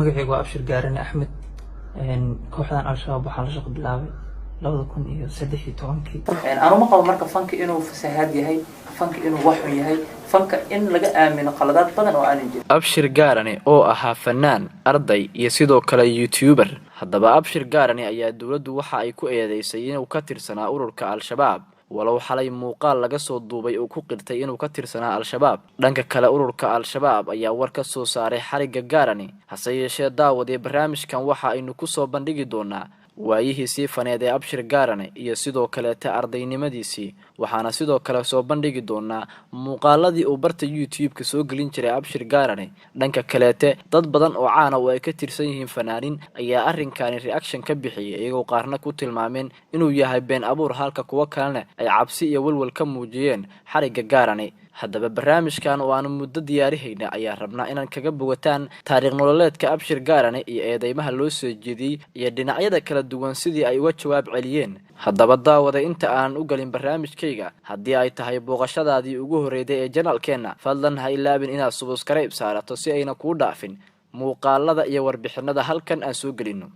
magacaygu waa Abshir Gaarane Axmed kooxdan Al-Shabaab waxaa la shaqo bilaabay 2013 أنا ما قبل مركب فانك إنه فساد يهي فانك إنه وحي يهي فانك إن لقى آمن قلادات بدن وأنا جد Abshir Gaarane oo ahaa fanaan arday iyo sidoo kale YouTuber haddaba Abshir Gaarane ayaa dawladdu waxa ay ku eedeysay inuu ka tirsanaa ururka Al-Shabaab walow xalay muuqaal laga soo duubay oo ku qirtay inuu ka tirsanaa Al-Shabaab dhanka kale ururka Al-Shabaab ayaa war ka soo saaray xariga Gaarane hase yeeshee daawadee barnaamijkan waxa aynu ku soo bandhigi doonaa waayihiisii faneed ee Abshir Gaarane iyo sidoo kale ardaynimadiisii waxaana sidoo kale soo bandhigi doonaa muuqaaladii uu barta YouTube-ka soo gelin jiray Abshir Gaarane dhanka kale dad badan oo caan ah oo ay ka tirsan yihiin fanaanin ayaa arrinkan reaction ka bixiyay iyagoo qaarna ku tilmaameen inuu yahay been abuur halka kuwa kalena ay cabsi iyo walwal ka muujiyeen xariga Gaarane haddaba barnaamijkan oo aan muddo diyaarihayna ayaa rabnaa inaan kaga bogataan taariikh nololeedka Abshir Gaarane iyo eedeymaha loo soo jeediyay iyo dhinacyada kala duwan sidii ay uga jawaab celiyeen haddaba daawada inta aan u galin barnaamijkayga haddii ay tahay booqashadaadii ugu horeeyay ee channelkeena fadlan ha ilaabin inaad subscribe saarato si ayna kuu dhaafin muuqaalada iyo warbixinada halkan aan soo gelino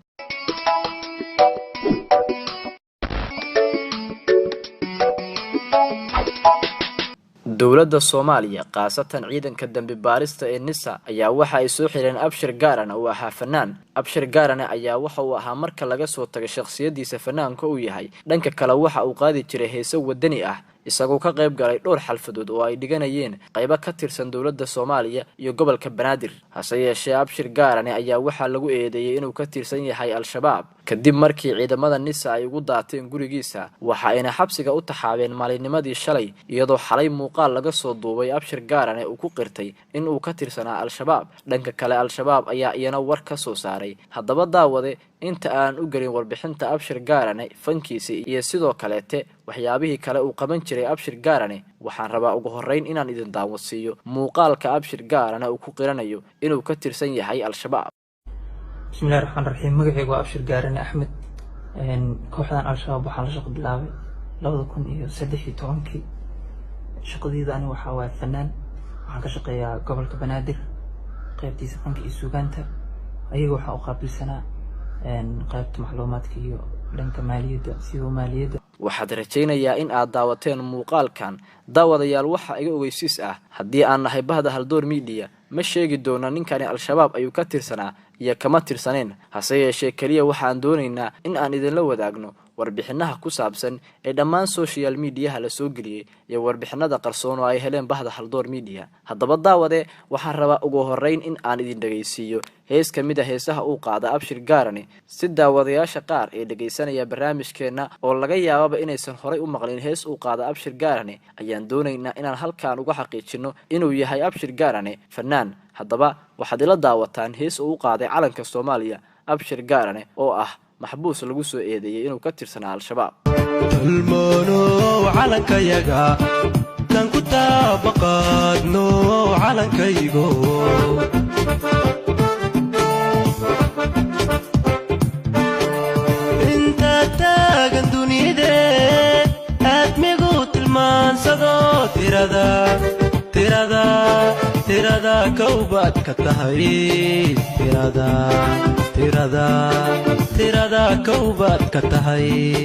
dawladda Soomaaliya qaasatan ciidanka dambi baarista ee NISA ayaa waxa ay soo xireen Abshir Gaarane oo ahaa fanaan Abshir Gaarane ayaa waxa uu ahaa marka laga soo tagay shakhsiyadiisa fanaanka uu yahay dhanka kale waxa uu qaadi jiray heeso wadani ah isagoo ka qayb galay dhowr xalfadood oo ay dhiganayeen qaybo ka tirsan dawladda Soomaaliya iyo gobolka Banaadir hase yeeshee Abshir Gaarane ayaa waxa lagu eedeeyay inuu ka tirsan yahay Al-Shabaab kadib markii ciidamada NISA ay ugu daateen gurigiisa waxa ayna xabsiga u taxaabeen maalinnimadii shalay iyadoo xalay muuqaal laga soo duubay Abshir Gaarane uu ku qirtay in uu ka tirsanaa Al-Shabaab dhanka kale Al-Shabaab ayaa iyana war ka soo saaray haddaba daawade inta aan u galin warbixinta Abshir Gaarane fankiisa iyo sidoo kale waxyaabihii kale uu qaban jiray Abshir Gaarane waxaan rabaa ugu horeyn inaan idin daawasiiyo muuqaalka Abshir Gaarane uu ku qiranayo inuu ka tirsan yahay Al-Shabaab bismillaahir rahmaanir rahiim magacaygu waa Abshir Gaarane Axmed kooxdan Al-Shabaab waxaa la shaqo bilaabay 2013 shaqadayda ani waxa waa fanaan waxaan ka shaqeeyaa gobolka Banaadir qaybtiisa fanka iyo suugaanta ayaga waxa uu qaabilsanaa qaybta macluumaadka iyo dhanka maaliyadda sidoo maaliyadda waxaad rajaynayaa in aad daawateen muuqaalkan daawadayaal waxa iga ogeysiis ah haddii aan nahay bahda Haldoor Media ma sheegi doona ninkani Al-Shabaab ayuu ka tirsanaa iyo kama tirsaneen hase yeeshee kaliya waxaan doonaynaa in aan idin la wadaagno warbixinaha ku saabsan ee dhammaan social media la soo geliyay iyo warbixinada qarsoon oo ay heleen bahda Haldoor Media haddaba daawade waxaan rabaa ugu horeyn in aan idin dhageysiiyo hees kamid ah heesaha uu qaada Abshir Gaarane si daawadayaasha qaar ee dhageysanaya barnaamijkeena oo laga yaabo inaysan horay u maqlin hees uu qaada Abshir Gaarane ayaan doonaynaa inaan halkaan uga xaqiijino inuu yahay Abshir Gaarane fanaan haddaba waxaad ila daawataan hees uu qaaday calanka Soomaaliya Abshir Gaarane oo ah محبوس lagu soo eedeeyay inuu ka tirsanaa Al-Shabaab المونو علنك يغا كان كتابقادنو علنك يغو انت تاغن دنيده ادميغو تلمانسدو تيرادا كوبات كتهي تيرادا كوبات كتهي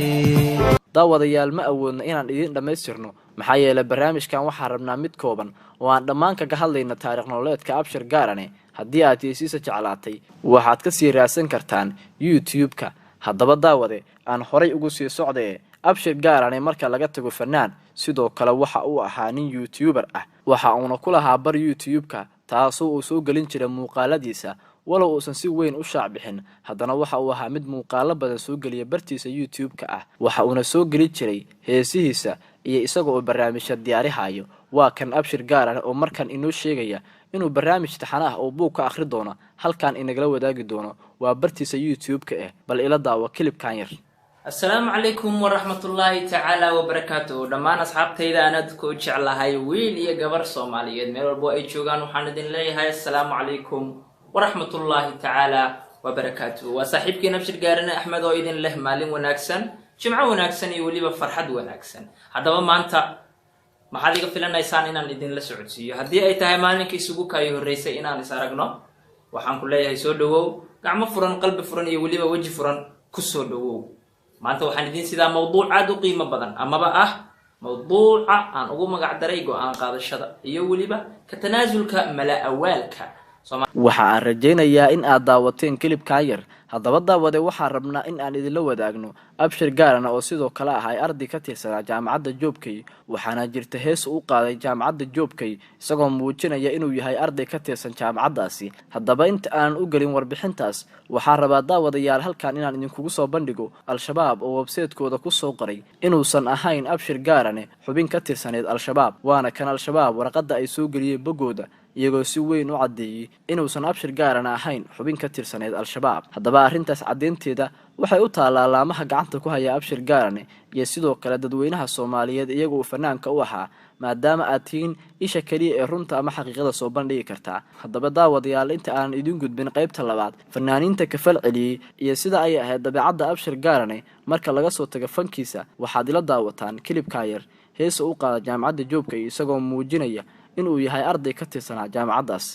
daawadayaal ma awoodna inaan idin dhameystirno maxaa yeelay barnaamijkan waxaan rabnaa mid kooban oo aan dhammaan kaga hadlayna taariikh nololeedka Abshir Gaarane haddii aad tiisiisa jeclaatay waxaad ka sii raadsan kartaan YouTube-ka haddaba daawade aan horay ugu sii socday Abshir Gaarane marka laga tago fanaan sidoo kale waxa uu ahaa nin YouTuber ah waxa uuna ku lahaa bar YouTube-ka taasoo uu soo gelin jiray muuqaaladiisa walow uusan si weyn u shaac bixin haddana waxa uu ahaa mid muuqaalo badan soo geliya bartiisa YouTube-ka ah waxa uuna soo gelin jiray heesihiisa iyo isagoo barnaamijyo diyaarihayo waa kan Abshir Gaarane oo markan inoo sheegaya inuu barnaamij taxan ah oo buug ka akhri doono halkan inagala wadaagi doono waa bartiisa YouTube-ka bal ila daawo clipkan yar السلام عليكم ورحمة الله تعالى وبركاته دمان أصحابتي أنا دكو جعلها ويل يا جبر صوماليين مير البو أي جوجان وحندين لي هاي السلام عليكم ورحمة الله تعالى وبركاته وصاحبك نبشر قارنا أحمد وإذن له مالين وناكسن جمعة وناكسن يولي بفرحد وناكسن هذا ما أنت ما حد يقفل لنا إنسان إن الإذن لسعودية هدي أي تهمانك يسوق كايه الرئيس إن الإسارقنا waxaan ku leeyahay soo dhawow gacmo furan qalbi furan iyo weliba weji furan ku soo dhawow maanta waxaan idin sidaa mawduuc aad u qiimo badan amaba ah mawduuca aan ugu magac daray go'aan qaadashada iyo weliba ka tanaasulka mala awaalka waxa aan rajaynayaa in aad daawateen kilibkan yar haddaba daawade waxaan rabnaa in aan idinla wadaagno abshir gaarana oo sidoo kale ahay arday ka tirsanaa jaamacadda joobkay waxaana jirta hees u qaaday jaamacadda joobkay isagoo muujinaya inuu yahay arday ka tirsan jaamacaddaasi haddaba inta aan u gelin warbixintaas waxaan rabaa daawadayaal halkan inaan idinkugu soo bandhigo al-shabaab oo websaytekooda ku soo qoray inuusan ahayn abshir gaarane xubin ka tirsaneed al-shabaab waana kan al-shabaab warqadda ay soo geliyeen boggooda iyagoo si weyn u caddeeyey inuusan abshir gaarana ahayn xubin ka tirsaneed al-shabaab haddaba arrintaas caddeynteeda waxay u taallaa laamaha gacanta ku haya abshir gaarane iyo sidoo kale dadweynaha soomaaliyeed iyaga uu fanaanka u ahaa maadaama aad tihiin isha keliya ee runta ama xaqiiqada soo bandhigi kartaa haddaba daawadayaal inta aanan idiin gudbin qaybta labaad fanaaniinta kafal celiyey iyo sida ay ahayd dabeecadda abshir gaarane marka laga soo tago fankiisa waxaad ila daawataan kilibkaa yar heesa u qaada jaamacadda joobka isagoo muujinaya inuu yahay arday ka tirsanaa jaamacaddaas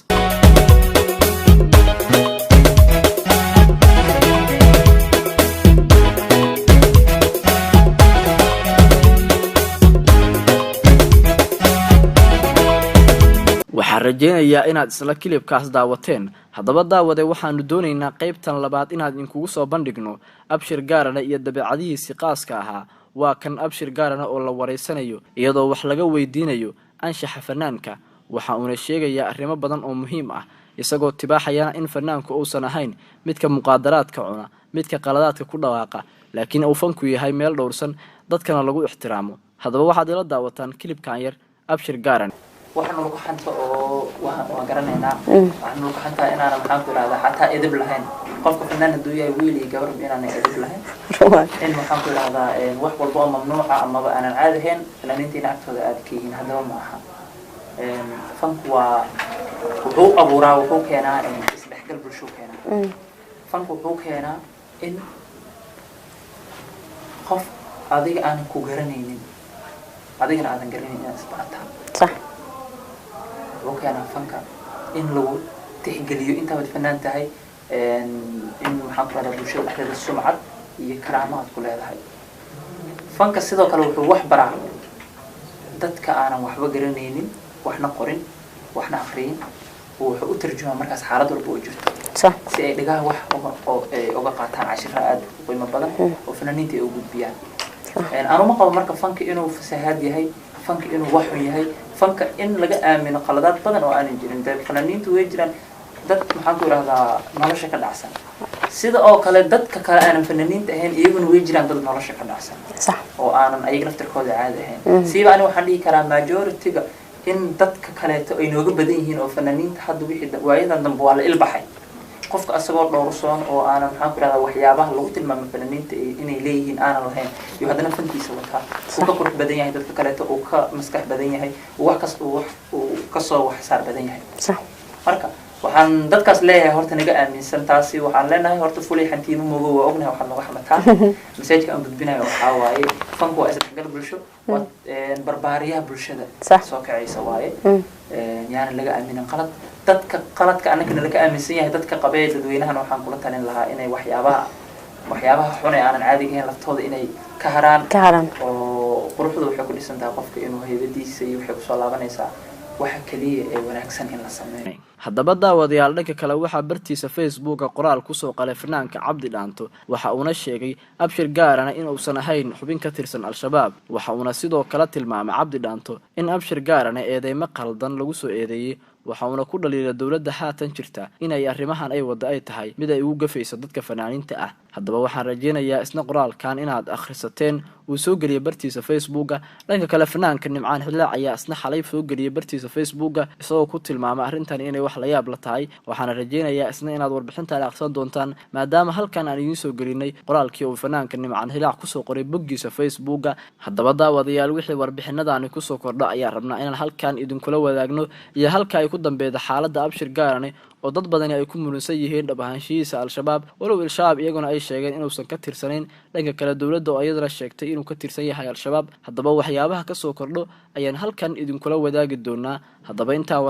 waxaan rajaynayaa inaad isla kilibkaas daawateen haddaba daawade waxaanu doonaynaa qaybtan labaad inaad idinkugu soo bandhigno abshir gaarana iyo dabeecadihiisii qaaska ahaa waa kan abshir gaarana oo la wareysanayo iyadoo wax laga weydiinayo anshaxa fanaanka waxa uuna sheegayaa arrimo badan oo muhiim ah isagoo tibaaxayana in fanaanku uusan ahayn midka muqaadaraadka cuna midka qaladaadka ku dhawaaqa laakiin uu fanku yahay meel dhowrsan dadkana lagu ixtiraamo haddaba waxaad ila daawataan kilibkan yar abshir gaaran waxaan lagu xanta oo waan garanaynaa waxaan lagu xantaa inaana maxaan ku ihahdaa xataa edeb lahayn qofka fanaan hadduu yahay wiil iyo gabar inaanay edeb lahayn in waxaan ku ihahdaa wax walba oo mamnuuca amaba aanan caadi ahayn fanaaniintiina agtooda aad ka yihiin haddaba ma aha fanku waa wuxuu abuuraa wuxuu keenaa isdhexgal bulshuu keenaa fanku wuxuu keenaa in qof adiga aanan ku garanaynin adigana aadan garanaynin inaad isbarataan صح wuxuu keenaa fanka in lagu tixgeliyo intaad fanaan tahay in maxaan ku ihahdaa bulshada dhexdeeda sumcad iyo karaamo aad ku leedahay fanka sidoo kale wuxuu wax baraa dadka aanan waxba garanaynin waxna qorin waxna akhriyin wuxuu u tarjumaa markaas xaalad walba oo jirto صح si ay dhigaha wax uga qaataan cashiro aad u qiimo badan oo fanaaniinta ay u gudbiyaan anuma qabo marka fanka inuu fasahaad yahay fanka inuu wax xun yahay fanka in laga aamino qaladaad badan oo aanan jirin dad fanaaniintu way jiraan dad maxaan ku ihahdaa nolosha ka dhacsan sida oo kale dadka kale aanan fanaaniinta ahayn iyaguna way jiraan dad nolosha ka dhacsan صح oo aanan ayaga laftirkooda caadi ahayn siiba ani waxaan dhihi karaa majority-ga in dadka kaleeto ay nooga badan yihiin oo fanaaniinta hadda wixii waayadan dambe waa la ilbaxay qofka asagoo dhowrsoon oo aanan maxaan ku ihahdaa waxyaabaha lagu tilmaamo fanaaniinta inay leeyihiin aanan lahayn iyo haddana fankiisa wataa uu ka qurux badan yahay dadka kaleeto uu ka maskax badan yahay uu kasoo wax saar badan yahay صح marka waxaan dadkaas leeyahay horta naga aaminsan taasi waxaan leenahay horta fulay xantiimo moogo waa ognahay waxaad nooga xamataa masaajidka aan gudbinayo waxaa waaye fanku waa isdhexgal bulsho waa barbaariyaha bulshada صح soo kacaysa waaye yaana laga aaminin qalad dadka qaladka annagana laga aaminsan yahay dadka qabee dadweynahana waxaan kula talin lahaa inay waxyaabaha xun ee aanan caadiga ahayn laftooda inay ka haraan كهران oo quruxdu waxay ku dhisan tahay qofka inuu haybadiisa iyo waxay kusoo laabanaysaa waxa kaliya ee wanaagsan in la sameeyo haddaba daawadayaal dhanka kale waxaa bartiisa facebooka qoraal kusoo qalay fanaanka cabdi dhaanto waxa uuna sheegay abshir gaarana inuusan ahayn xubin ka tirsan al-shabaab waxa uuna sidoo kale tilmaamay cabdi dhaanto in abshir gaarana eedeymo qaldan lagu soo eedeeyey waxa uuna ku dhaliila dowladda haatan jirta inay arrimahan ay wadda ay tahay mid ay ugu gafayso dadka fanaaniinta ah haddaba waxaan rajaynayaa isna qoraalkan inaad akhrisateen uu soo geliyay bartiisa facebooka dhanka kale fanaanka nimcaan xilaac ayaa isna xalay soo geliyay bartiisa facebooka isagoo ku tilmaamay arrintan inay wax la yaab la tahay waxaana rajaynayaa isna inaad warbixintan akhrisan doontaan maadaama halkan aan idiin soo gelinay qoraalkii uu fanaanka nimcaan xilaac kusoo qoray boggiisa facebooka haddaba daawadayaal wixii warbixinadaani kusoo kordha ayaa rabnaa inaan halkan idinkula wadaagno iyo halka ay ku dambeeda xaaladda abshir gaarane oo dad badani ay ku muransan yihiin dhab ahaanshihiisa al-shabaab walow al-shabaab iyaguna ay sheegeen inuusan ka tirsanayn dhanka kale dowladda oo iyadana sheegtay inuu ka tirsan yahay al-shabaab haddaba waxyaabaha kasoo kordho ayaan halkan idinkula wadaagi doonaa haddaba intaan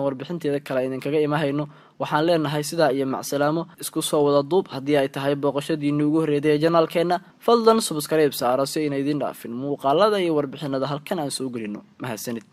warbixinteeda kale idinkaga imahayno waxaan leenahay sidaa iyo macsalaamo isku soo wada duub haddii ay tahay booqashadiinii ugu horreeyay ee janaalkeenna fadlan subscribe saaro si ayna idin dhaafin muuqaalada iyo warbixinada halkan aan soo gelino mahadsanid